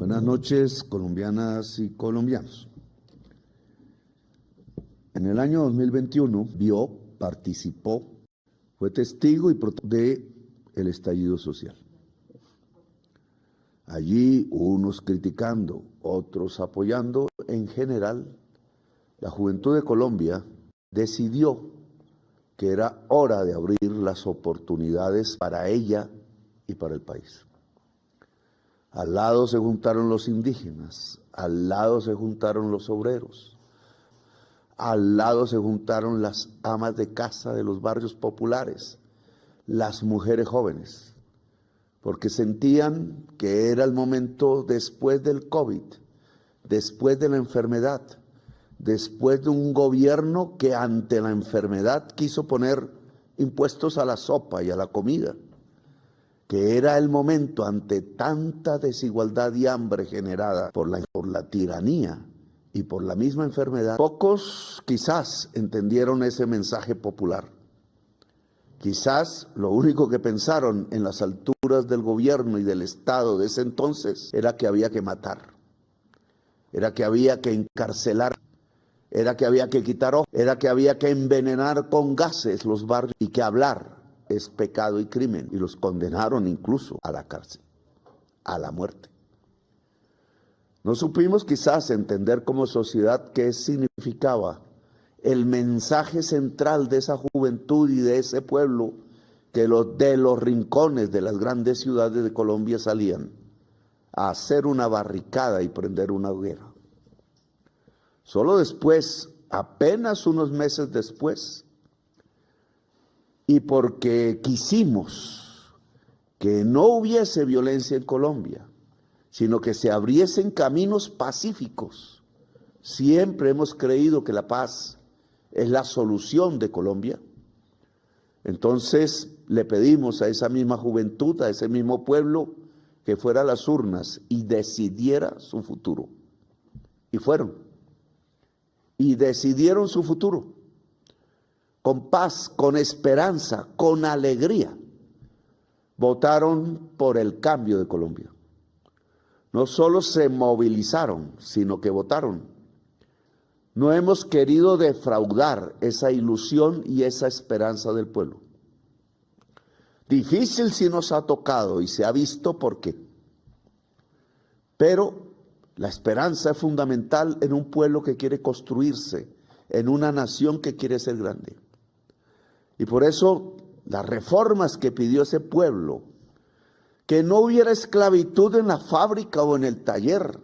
Buenas noches, colombianas y colombianos. En el año 2021 participó, fue testigo y protagonista del estallido social. Allí unos criticando, otros apoyando. En general, la juventud de Colombia decidió que era hora de abrir las oportunidades para ella y para el país. Al lado se juntaron los indígenas, al lado se juntaron los obreros, al lado se juntaron las amas de casa de los barrios populares, las mujeres jóvenes, porque sentían que era el momento después del COVID, después de la enfermedad, después de un gobierno que ante la enfermedad quiso poner impuestos a la sopa y a la comida, que era el momento ante tanta desigualdad y hambre generada por la tiranía y por la misma enfermedad. Pocos quizás entendieron ese mensaje popular. Quizás lo único que pensaron en las alturas del gobierno y del Estado de ese entonces era que había que matar, era que había que encarcelar, era que había que quitar ojos, era que había que envenenar con gases los barrios y que hablar es pecado y crimen, y los condenaron incluso a la cárcel, a la muerte. No supimos quizás entender como sociedad qué significaba el mensaje central de esa juventud y de ese pueblo que de los rincones de las grandes ciudades de Colombia salían a hacer una barricada y prender una hoguera. Solo después, apenas unos meses después, y porque quisimos que no hubiese violencia en Colombia, sino que se abriesen caminos pacíficos. Siempre hemos creído que la paz es la solución de Colombia. Entonces le pedimos a esa misma juventud, a ese mismo pueblo, que fuera a las urnas y decidiera su futuro. Y fueron. Y decidieron su futuro. Con paz, con esperanza, con alegría, votaron por el cambio de Colombia. No solo se movilizaron, sino que votaron. No hemos querido defraudar esa ilusión y esa esperanza del pueblo. Difícil sí nos ha tocado y se ha visto por qué. Pero la esperanza es fundamental en un pueblo que quiere construirse, en una nación que quiere ser grande. Y por eso las reformas que pidió ese pueblo, que no hubiera esclavitud en la fábrica o en el taller,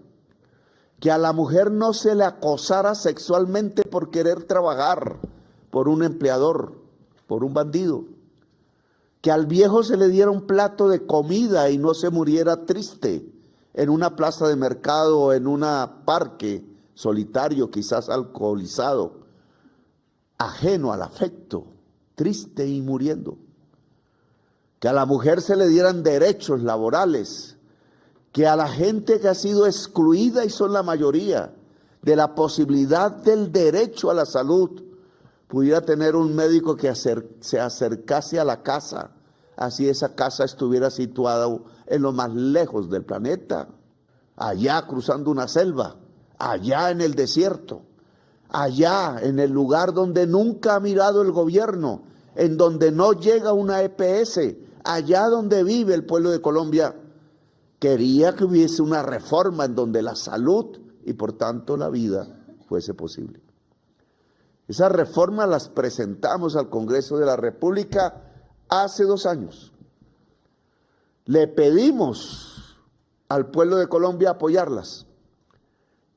que a la mujer no se le acosara sexualmente por querer trabajar, por un empleador, por un bandido, que al viejo se le diera un plato de comida y no se muriera triste en una plaza de mercado o en un parque solitario, quizás alcoholizado, ajeno al afecto, triste y muriendo. Que a la mujer se le dieran derechos laborales, que a la gente que ha sido excluida, y son la mayoría, de la posibilidad del derecho a la salud, pudiera tener un médico que se acercase a la casa, así esa casa estuviera situada en lo más lejos del planeta, allá cruzando una selva, allá en el desierto, allá en el lugar donde nunca ha mirado el gobierno, en donde no llega una EPS, allá donde vive el pueblo de Colombia. Quería que hubiese una reforma en donde la salud y por tanto la vida fuese posible. Esas reformas las presentamos al Congreso de la República hace 2 años. Le pedimos al pueblo de Colombia apoyarlas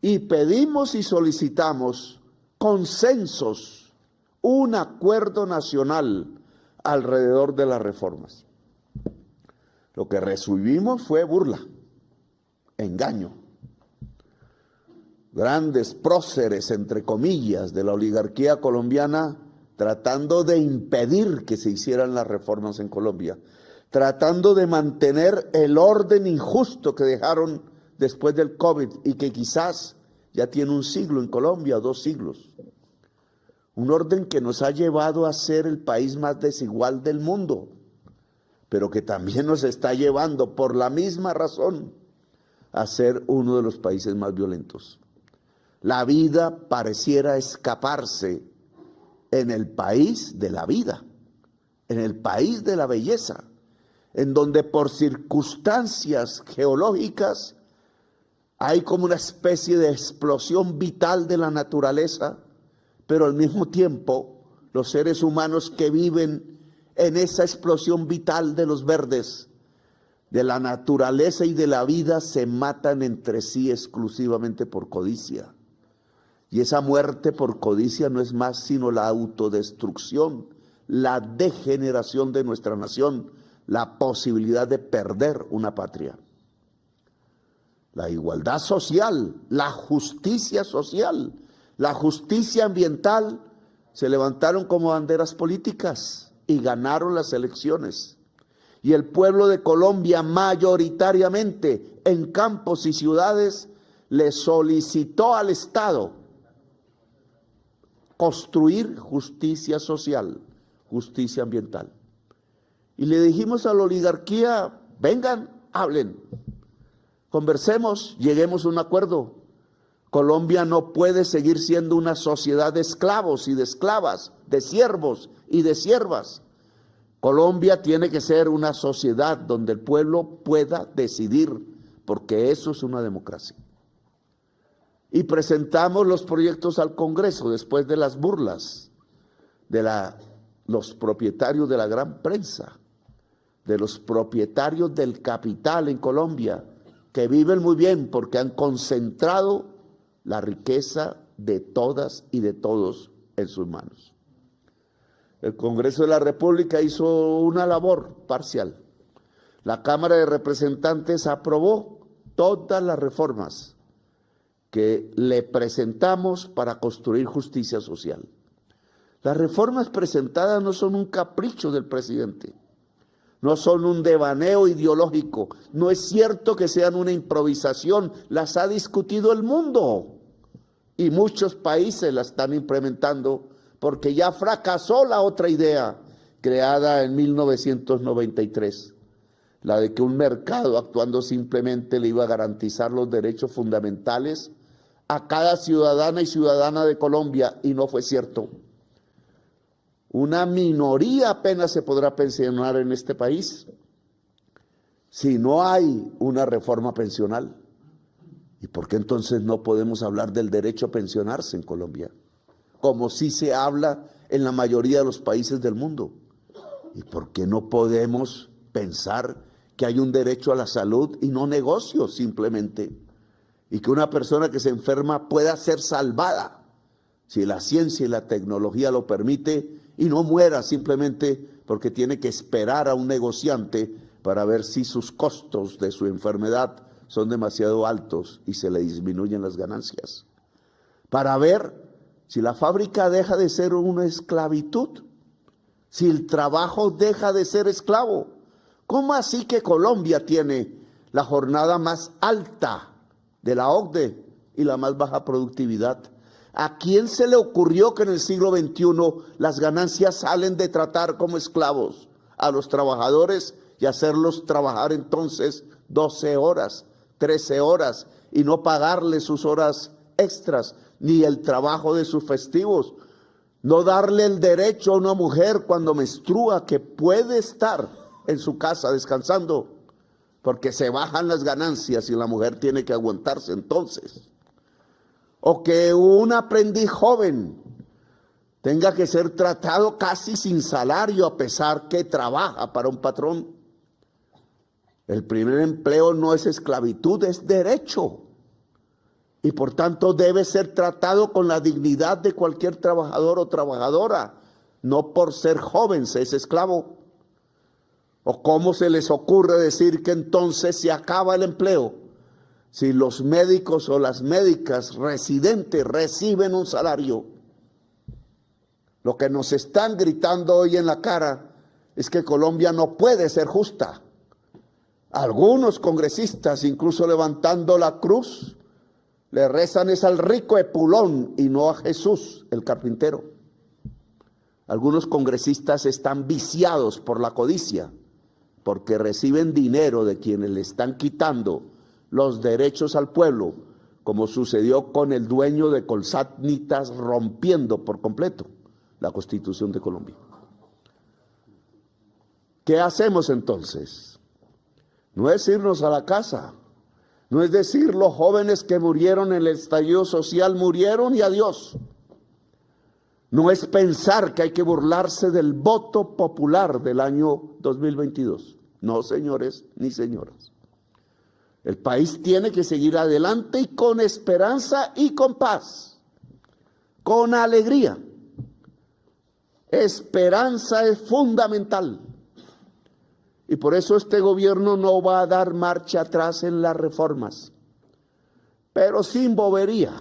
y pedimos y solicitamos consensos, un acuerdo nacional alrededor de las reformas. Lo que recibimos fue burla, engaño. Grandes próceres, entre comillas, de la oligarquía colombiana tratando de impedir que se hicieran las reformas en Colombia, tratando de mantener el orden injusto que dejaron después del COVID y que quizás ya tiene 1 siglo en Colombia, 2 siglos. Un orden que nos ha llevado a ser el país más desigual del mundo, pero que también nos está llevando por la misma razón a ser uno de los países más violentos. La vida pareciera escaparse en el país de la vida, en el país de la belleza, en donde por circunstancias geológicas hay como una especie de explosión vital de la naturaleza, pero al mismo tiempo los seres humanos que viven en esa explosión vital de los verdes, de la naturaleza y de la vida, se matan entre sí exclusivamente por codicia. Y esa muerte por codicia no es más sino la autodestrucción, la degeneración de nuestra nación, la posibilidad de perder una patria. La igualdad social, la justicia social, la justicia ambiental se levantaron como banderas políticas y ganaron las elecciones. Y el pueblo de Colombia mayoritariamente en campos y ciudades le solicitó al Estado construir justicia social, justicia ambiental. Y le dijimos a la oligarquía, vengan, hablen, conversemos, lleguemos a un acuerdo. Colombia no puede seguir siendo una sociedad de esclavos y de esclavas, de siervos y de siervas. Colombia tiene que ser una sociedad donde el pueblo pueda decidir, porque eso es una democracia. Y presentamos los proyectos al Congreso después de las burlas de los propietarios de la gran prensa, de los propietarios del capital en Colombia, que viven muy bien porque han concentrado la riqueza de todas y de todos en sus manos. El Congreso de la República hizo una labor parcial. La Cámara de Representantes aprobó todas las reformas que le presentamos para construir justicia social. Las reformas presentadas no son un capricho del presidente, no son un devaneo ideológico, no es cierto que sean una improvisación, las ha discutido el mundo y muchos países las están implementando porque ya fracasó la otra idea creada en 1993, la de que un mercado actuando simplemente le iba a garantizar los derechos fundamentales a cada ciudadana y ciudadana de Colombia, y no fue cierto. Una minoría apenas se podrá pensionar en este país si no hay una reforma pensional. ¿Y por qué entonces no podemos hablar del derecho a pensionarse en Colombia? Como sí se habla en la mayoría de los países del mundo. ¿Y por qué no podemos pensar que hay un derecho a la salud y no negocio simplemente? Y que una persona que se enferma pueda ser salvada si la ciencia y la tecnología lo permite y no muera simplemente porque tiene que esperar a un negociante para ver si sus costos de su enfermedad son demasiado altos y se le disminuyen las ganancias. Para ver si la fábrica deja de ser una esclavitud, si el trabajo deja de ser esclavo. ¿Cómo así que Colombia tiene la jornada más alta de la OCDE y la más baja productividad? ¿A quién se le ocurrió que en el siglo XXI las ganancias salen de tratar como esclavos a los trabajadores y hacerlos trabajar entonces 12 horas, 13 horas y no pagarles sus horas extras ni el trabajo de sus festivos? No darle el derecho a una mujer cuando menstrua que puede estar en su casa descansando porque se bajan las ganancias y la mujer tiene que aguantarse entonces. O que un aprendiz joven tenga que ser tratado casi sin salario a pesar que trabaja para un patrón. El primer empleo no es esclavitud, es derecho. Y por tanto debe ser tratado con la dignidad de cualquier trabajador o trabajadora. No por ser joven se es esclavo. ¿O cómo se les ocurre decir que entonces se acaba el empleo si los médicos o las médicas residentes reciben un salario? Lo que nos están gritando hoy en la cara es que Colombia no puede ser justa. Algunos congresistas, incluso levantando la cruz, le rezan es al rico Epulón y no a Jesús, el carpintero. Algunos congresistas están viciados por la codicia, porque reciben dinero de quienes le están quitando los derechos al pueblo, como sucedió con el dueño de Colsanitas, rompiendo por completo la Constitución de Colombia. ¿Qué hacemos entonces? No es irnos a la casa, no es decir los jóvenes que murieron en el estallido social murieron y adiós. No es pensar que hay que burlarse del voto popular del año 2022. No, señores ni señoras. El país tiene que seguir adelante y con esperanza y con paz, con alegría. Esperanza es fundamental. Y por eso este gobierno no va a dar marcha atrás en las reformas, pero sin bobería,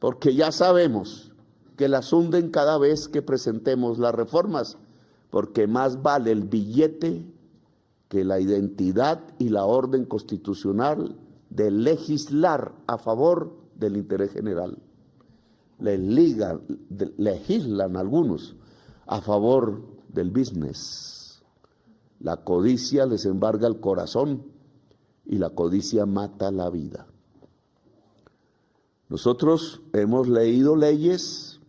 porque ya sabemos que las hunden cada vez que presentemos las reformas, porque más vale el billete que la identidad y la orden constitucional de legislar a favor del interés general. Legislan algunos a favor del business. La codicia les embarga el corazón y la codicia mata la vida. Nosotros hemos leído leyes,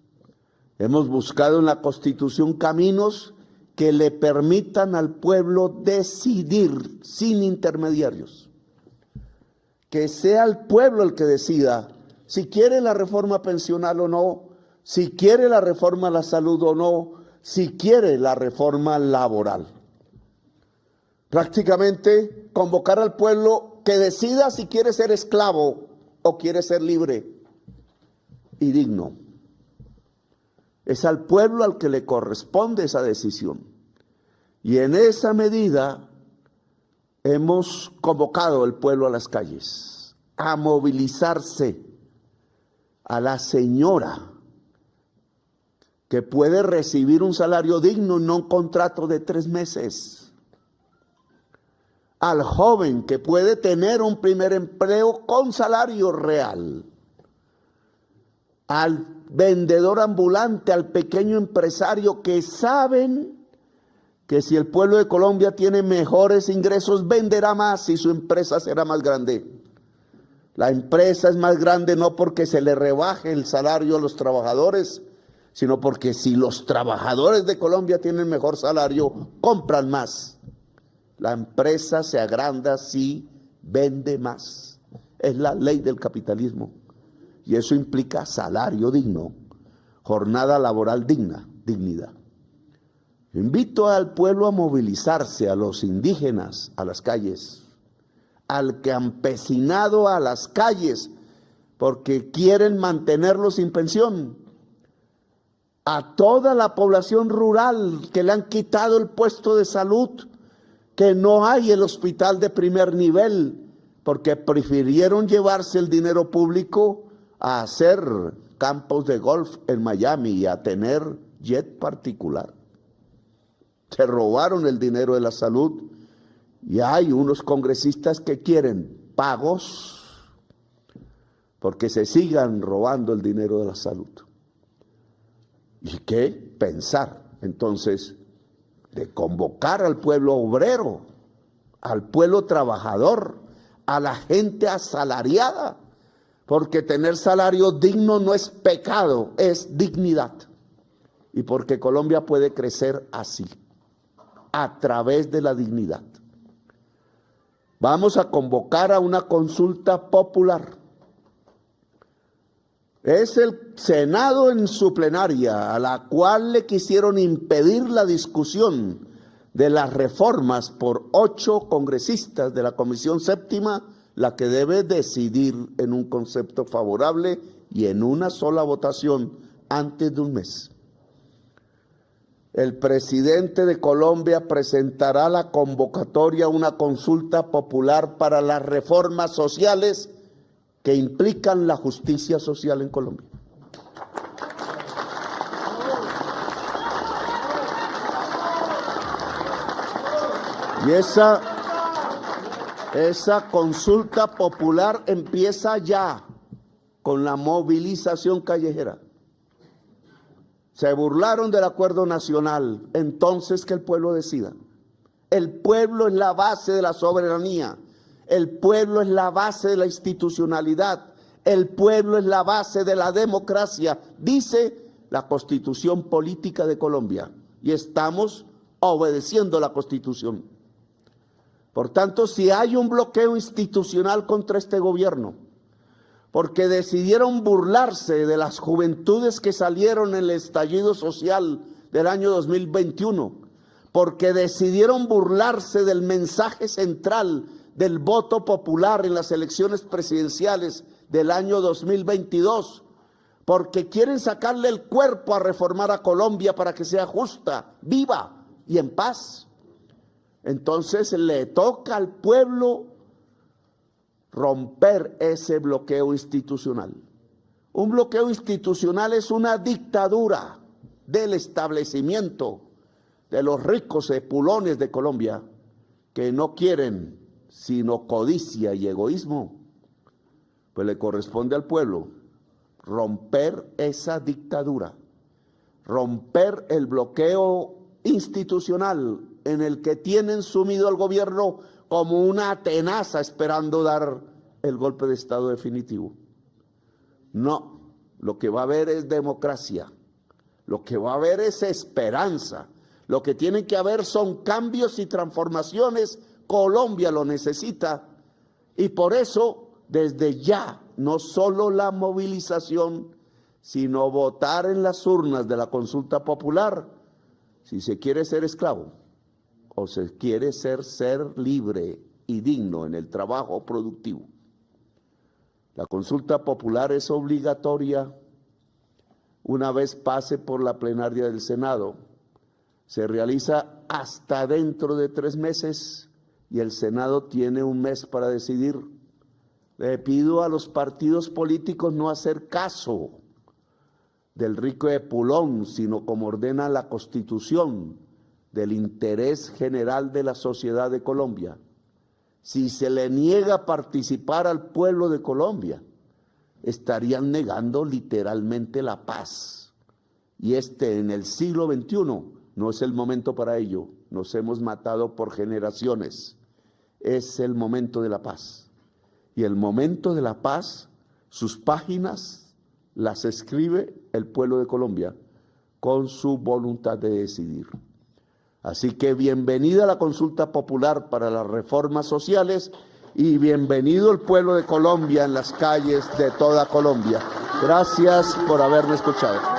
hemos buscado en la Constitución caminos que le permitan al pueblo decidir sin intermediarios. Que sea el pueblo el que decida si quiere la reforma pensional o no, si quiere la reforma a la salud o no, si quiere la reforma laboral. Prácticamente convocar al pueblo que decida si quiere ser esclavo o quiere ser libre y digno. Es al pueblo al que le corresponde esa decisión. Y en esa medida hemos convocado al pueblo a las calles, a movilizarse, a la señora que puede recibir un salario digno y no un contrato de 3 meses. Al joven que puede tener un primer empleo con salario real. Al vendedor ambulante, al pequeño empresario que saben que si el pueblo de Colombia tiene mejores ingresos, venderá más y su empresa será más grande. La empresa es más grande no porque se le rebaje el salario a los trabajadores, sino porque si los trabajadores de Colombia tienen mejor salario, compran más. La empresa se agranda si vende más. Es la ley del capitalismo. Y eso implica salario digno, jornada laboral digna, dignidad. Yo invito al pueblo a movilizarse, a los indígenas a las calles, al campesinado a las calles, porque quieren mantenerlo sin pensión. A toda la población rural que le han quitado el puesto de salud, que no hay el hospital de primer nivel, porque prefirieron llevarse el dinero público a hacer campos de golf en Miami y a tener jet particular. Se robaron el dinero de la salud y hay unos congresistas que quieren pagos porque se sigan robando el dinero de la salud. ¿Y qué pensar entonces de convocar al pueblo obrero, al pueblo trabajador, a la gente asalariada? Porque tener salario digno no es pecado, es dignidad. Y porque Colombia puede crecer así, a través de la dignidad. Vamos a convocar a una consulta popular. Es el Senado en su plenaria, a la cual le quisieron impedir la discusión de las reformas por 8 congresistas de la Comisión Séptima, la que debe decidir en un concepto favorable y en una sola votación antes de un mes. El presidente de Colombia presentará la convocatoria a una consulta popular para las reformas sociales que implican la justicia social en Colombia. Y esa consulta popular empieza ya con la movilización callejera. Se burlaron del acuerdo nacional, entonces que el pueblo decida. El pueblo es la base de la soberanía. El pueblo es la base de la institucionalidad. El pueblo es la base de la democracia, dice la Constitución Política de Colombia. Y estamos obedeciendo la Constitución. Por tanto, si hay un bloqueo institucional contra este gobierno, porque decidieron burlarse de las juventudes que salieron en el estallido social del año 2021, porque decidieron burlarse del mensaje central del voto popular en las elecciones presidenciales del año 2022, porque quieren sacarle el cuerpo a reformar a Colombia para que sea justa, viva y en paz. Entonces le toca al pueblo romper ese bloqueo institucional. Un bloqueo institucional es una dictadura del establecimiento de los ricos epulones de Colombia que no quieren sino codicia y egoísmo. Pues le corresponde al pueblo romper esa dictadura, romper el bloqueo institucional en el que tienen sumido al gobierno como una tenaza esperando dar el golpe de Estado definitivo. No, lo que va a haber es democracia, lo que va a haber es esperanza, lo que tiene que haber son cambios y transformaciones. Colombia lo necesita y por eso desde ya no solo la movilización, sino votar en las urnas de la consulta popular si se quiere ser esclavo o se quiere ser libre y digno en el trabajo productivo. La consulta popular es obligatoria una vez pase por la plenaria del Senado. Se realiza hasta dentro de 3 meses y el Senado tiene 1 mes para decidir. Le pido a los partidos políticos no hacer caso del rico epulón, sino como ordena la Constitución, del interés general de la sociedad de Colombia. Si se le niega participar al pueblo de Colombia, estarían negando literalmente la paz. Y en el siglo XXI no es el momento para ello. Nos hemos matado por generaciones. Es el momento de la paz. Y el momento de la paz, sus páginas las escribe el pueblo de Colombia con su voluntad de decidir. Así que bienvenida la consulta popular para las reformas sociales y bienvenido el pueblo de Colombia en las calles de toda Colombia. Gracias por haberme escuchado.